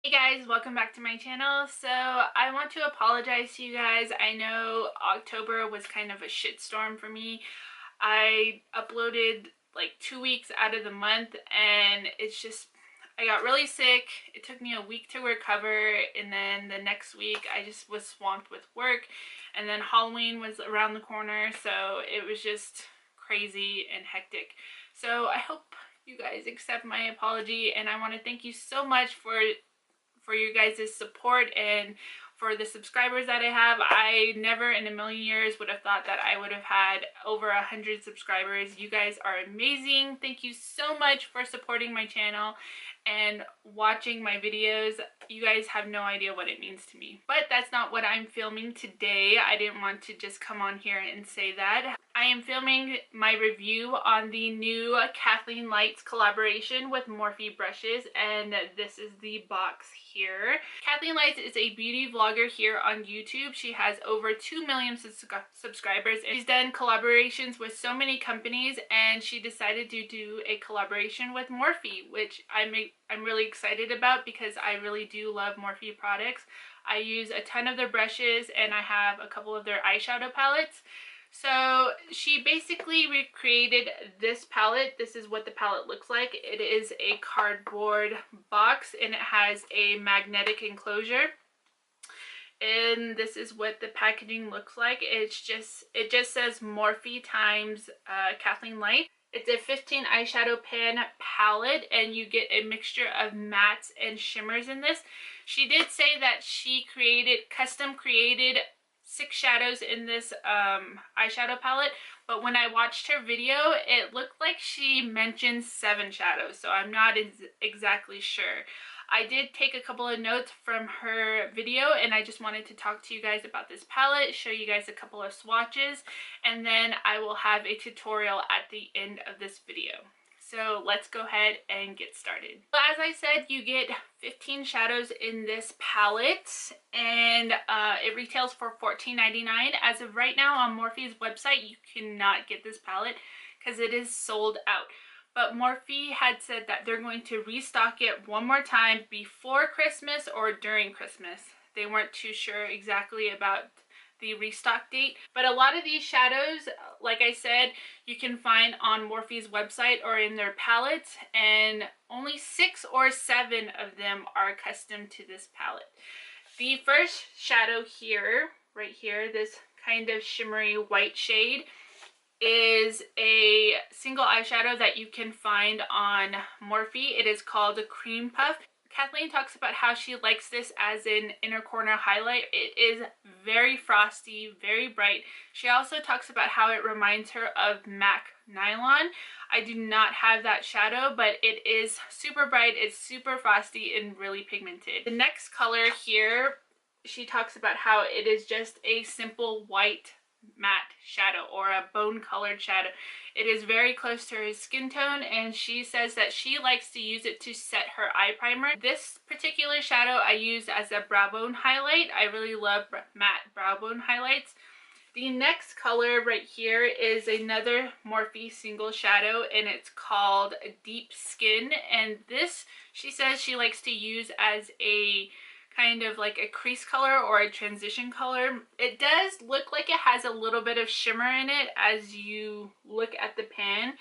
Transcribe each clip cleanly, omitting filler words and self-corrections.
Hey guys, welcome back to my channel. So I want to apologize to you guys. I know October was kind of a shitstorm for me. I uploaded like 2 weeks out of the month and it's just, I got really sick. It took me a week to recover, and then the next week I just was swamped with work, and then Halloween was around the corner, so it was just crazy and hectic. So I hope you guys accept my apology, and I want to thank you so much for your guys' support and for the subscribers that I have. I never in a million years would have thought that I would have had over 100 subscribers. You guys are amazing. Thank you so much for supporting my channel and watching my videos. You guys have no idea what it means to me. But that's not what I'm filming today. I didn't want to just come on here and say that. I am filming my review on the new Kathleen Lights collaboration with Morphe brushes, and this is the box here. Kathleen Lights is a beauty vlogger here on YouTube. She has over 2 million subscribers, and she's done collaborations with so many companies, and she decided to do a collaboration with Morphe, which I'm really excited about because I really do love Morphe products. I use a ton of their brushes and I have a couple of their eyeshadow palettes. So she basically recreated this palette. This is what the palette looks like. It is a cardboard box and it has a magnetic enclosure. And this is what the packaging looks like. It just says Morphe times Kathleen Light. It's a 15 eyeshadow pan palette, and you get a mixture of mattes and shimmers in this. She did say that she custom created 6 shadows in this eyeshadow palette, but when I watched her video, it looked like she mentioned 7 shadows, so I'm not exactly sure. I did take a couple of notes from her video, and I just wanted to talk to you guys about this palette, show you guys a couple of swatches, and then I will have a tutorial at the end of this video. So let's go ahead and get started. As I said, you get 15 shadows in this palette, and it retails for $14.99. As of right now on Morphe's website, you cannot get this palette because it is sold out. But Morphe had said that they're going to restock it one more time before Christmas or during Christmas. They weren't too sure exactly about the restock date, but a lot of these shadows, like I said, you can find on Morphe's website or in their palettes, and only 6 or 7 of them are custom to this palette. The first shadow here, right here, this kind of shimmery white shade, is a single eyeshadow that you can find on Morphe. It is called a Cream Puff. Kathleen talks about how she likes this as an inner corner highlight. It is very frosty, very bright. She also talks about how it reminds her of MAC Nylon. I do not have that shadow, but it is super bright, it's super frosty, and really pigmented. The next color here, she talks about how it is just a simple white matte shadow or a bone colored shadow. It is very close to her skin tone, and she says that she likes to use it to set her eye primer. This particular shadow I use as a brow bone highlight. I really love matte brow bone highlights. The next color right here is another Morphe single shadow, and it's called Deep Skin, and this she says she likes to use as a kind of like a crease color or a transition color. It does look like it has a little bit of shimmer in it as you look at the pan,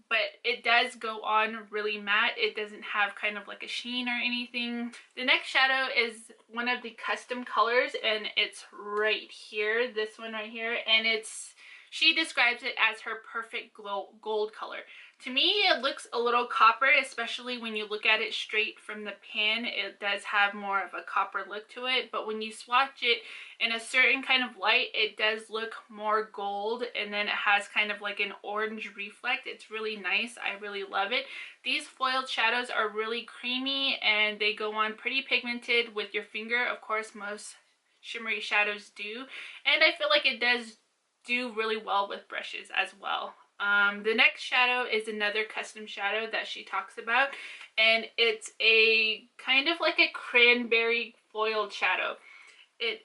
but it does go on really matte. It doesn't have kind of like a sheen or anything. The next shadow is one of the custom colors, and it's right here, this one right here, and she describes it as her perfect gold color. To me, it looks a little copper, especially when you look at it straight from the pan. It does have more of a copper look to it, but when you swatch it in a certain kind of light, it does look more gold, and then it has kind of like an orange reflect. It's really nice. I really love it. These foiled shadows are really creamy, and they go on pretty pigmented with your finger. Of course, most shimmery shadows do, and I feel like it does do really well with brushes as well. The next shadow is another custom shadow that she talks about, and it's a kind of like a cranberry foiled shadow. It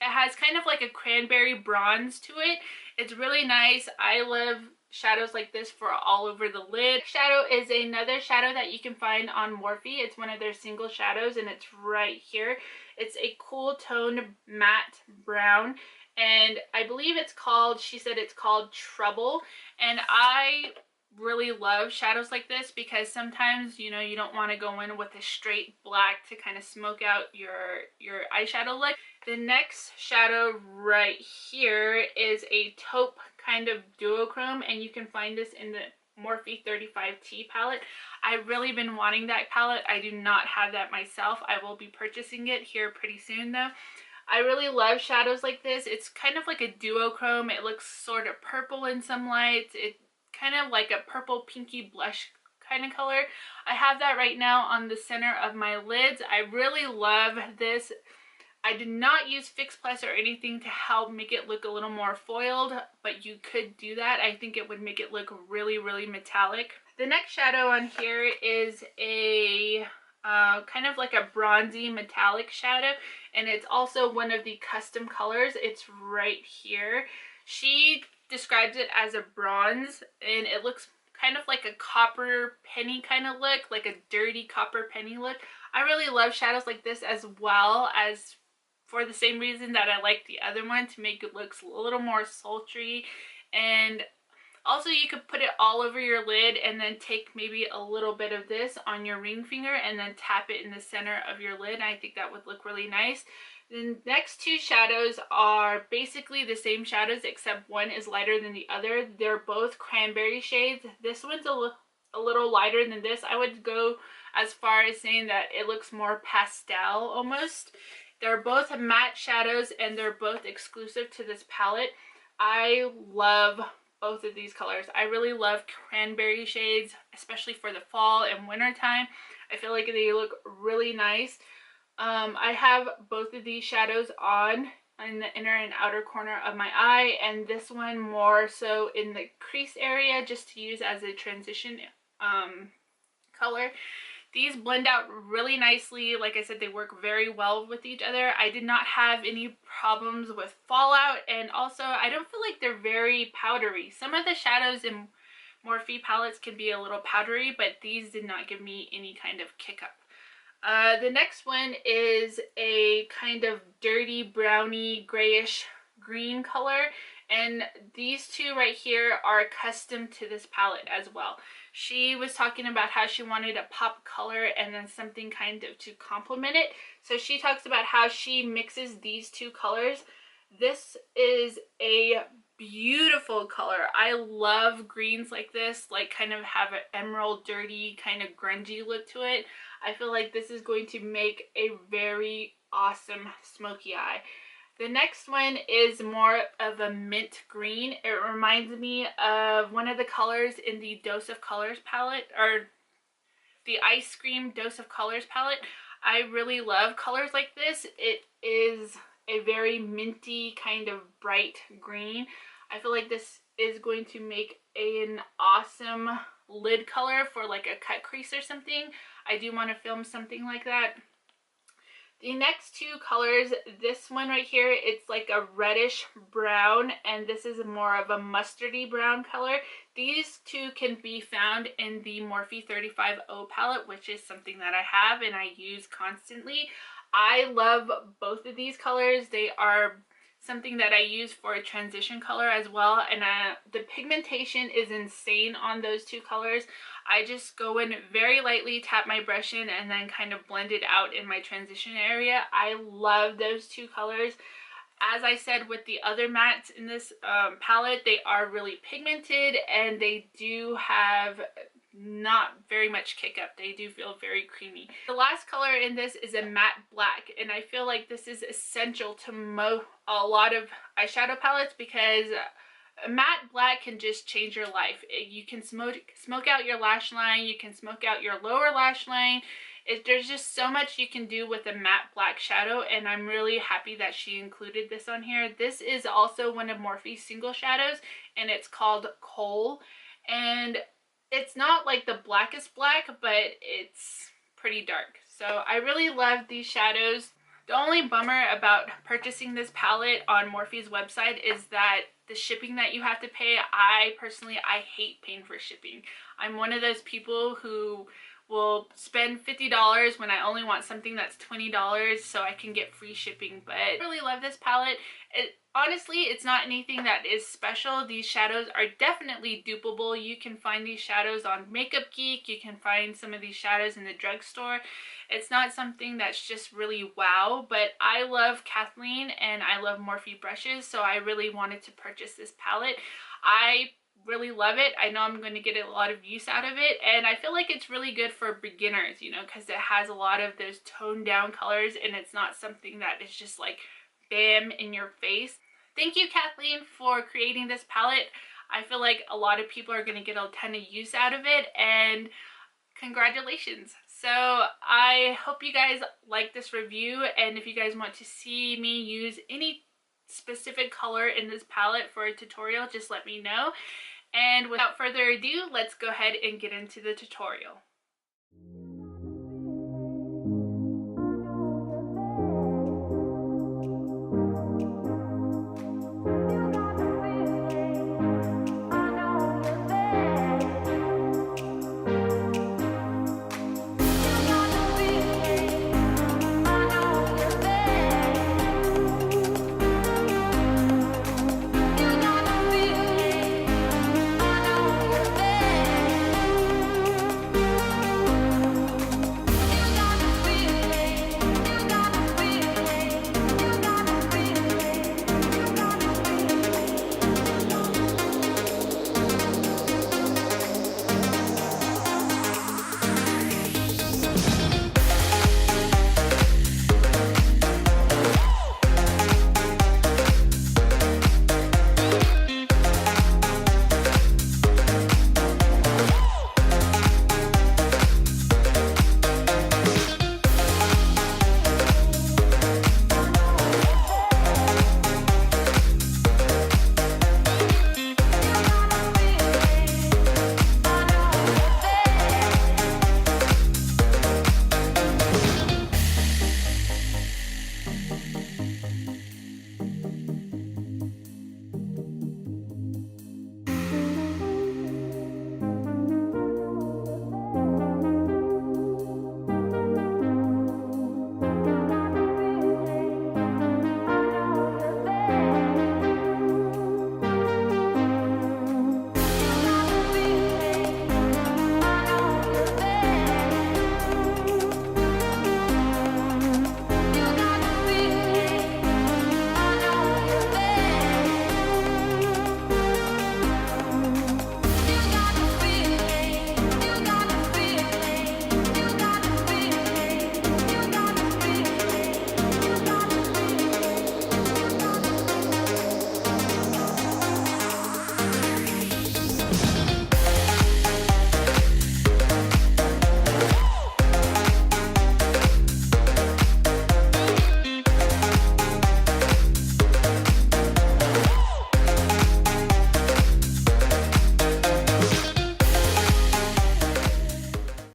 has kind of like a cranberry bronze to it. It's really nice. I love shadows like this for all over the lid. Shadow is another shadow that you can find on Morphe. It's one of their single shadows and it's right here. It's a cool toned matte brown, and I believe it's called, she said it's called Trouble. And I really love shadows like this because sometimes, you know, you don't want to go in with a straight black to kind of smoke out your eyeshadow look. The next shadow right here is a taupe kind of duochrome, and you can find this in the Morphe 35T palette. I've really been wanting that palette. I do not have that myself. I will be purchasing it here pretty soon though. I really love shadows like this. It's kind of like a duochrome. It looks sort of purple in some lights. It kind of like a purple pinky blush kind of color. I have that right now on the center of my lids. I really love this. I did not use Fix Plus or anything to help make it look a little more foiled, but you could do that. I think it would make it look really, really metallic. The next shadow on here is a kind of like a bronzy metallic shadow, and it's also one of the custom colors. It's right here. She describes it as a bronze, and it looks kind of like a copper penny kind of look, like a dirty copper penny look. I really love shadows like this, as well as for the same reason that I like the other one, to make it look a little more sultry. And also you could put it all over your lid and then take maybe a little bit of this on your ring finger and then tap it in the center of your lid. I think that would look really nice. The next two shadows are basically the same shadows, except one is lighter than the other. They're both cranberry shades. This one's a little lighter than this. I would go as far as saying that it looks more pastel almost. They're both matte shadows and they're both exclusive to this palette. I love both of these colors. I really love cranberry shades, especially for the fall and winter time. I feel like they look really nice. I have both of these shadows on in the inner and outer corner of my eye, and this one more so in the crease area, just to use as a transition color. These blend out really nicely. Like I said, they work very well with each other. I did not have any problems with fallout, and also I don't feel like they're very powdery. Some of the shadows in Morphe palettes can be a little powdery, but these did not give me any kind of kick up. The next one is a kind of dirty browny grayish green color, and these two right here are custom to this palette as well. She was talking about how she wanted a pop color and then something kind of to complement it. So she talks about how she mixes these two colors. This is a beautiful color. I love greens like this, like kind of have an emerald dirty kind of grungy look to it. I feel like this is going to make a very awesome smoky eye. The next one is more of a mint green. It reminds me of one of the colors in the Dose of Colors palette, or the Ice Cream Dose of Colors palette. I really love colors like this. It is a very minty kind of bright green. I feel like this is going to make an awesome lid color for like a cut crease or something. I do want to film something like that. The next two colors, this one right here, it's like a reddish brown, and this is more of a mustardy brown color. These two can be found in the Morphe 35O palette, which is something that I have and I use constantly. I love both of these colors. They are something that I use for a transition color as well, and the pigmentation is insane on those two colors. I just go in very lightly, tap my brush in, and then kind of blend it out in my transition area. I love those two colors. As I said with the other mattes in this palette, they are really pigmented and they do have not very much kick up. They do feel very creamy. The last color in this is a matte black, and I feel like this is essential to a lot of eyeshadow palettes because a matte black can just change your life. You can smoke out your lash line, you can smoke out your lower lash line. There's just so much you can do with a matte black shadow, and I'm really happy that she included this on here. This is also one of Morphe's single shadows, and it's called Coal, and it's not like the blackest black, but it's pretty dark. So I really love these shadows. The only bummer about purchasing this palette on Morphe's website is that the shipping that you have to pay. I personally hate paying for shipping. I'm one of those people who will spend $50 when I only want something that's $20 so I can get free shipping. But I really love this palette. Honestly, it's not anything that is special. These shadows are definitely dupable. You can find these shadows on Makeup Geek. You can find some of these shadows in the drugstore. It's not something that's just really wow, but I love Kathleen and I love Morphe brushes, so I really wanted to purchase this palette. I really love it. I know I'm going to get a lot of use out of it, and I feel like it's really good for beginners, you know, because it has a lot of those toned down colors and it's not something that is just like bam in your face. Thank you, Kathleen, for creating this palette. I feel like a lot of people are going to get a ton of use out of it, and congratulations. So I hope you guys like this review, and if you guys want to see me use any specific color in this palette for a tutorial, just let me know. And without further ado, let's go ahead and get into the tutorial.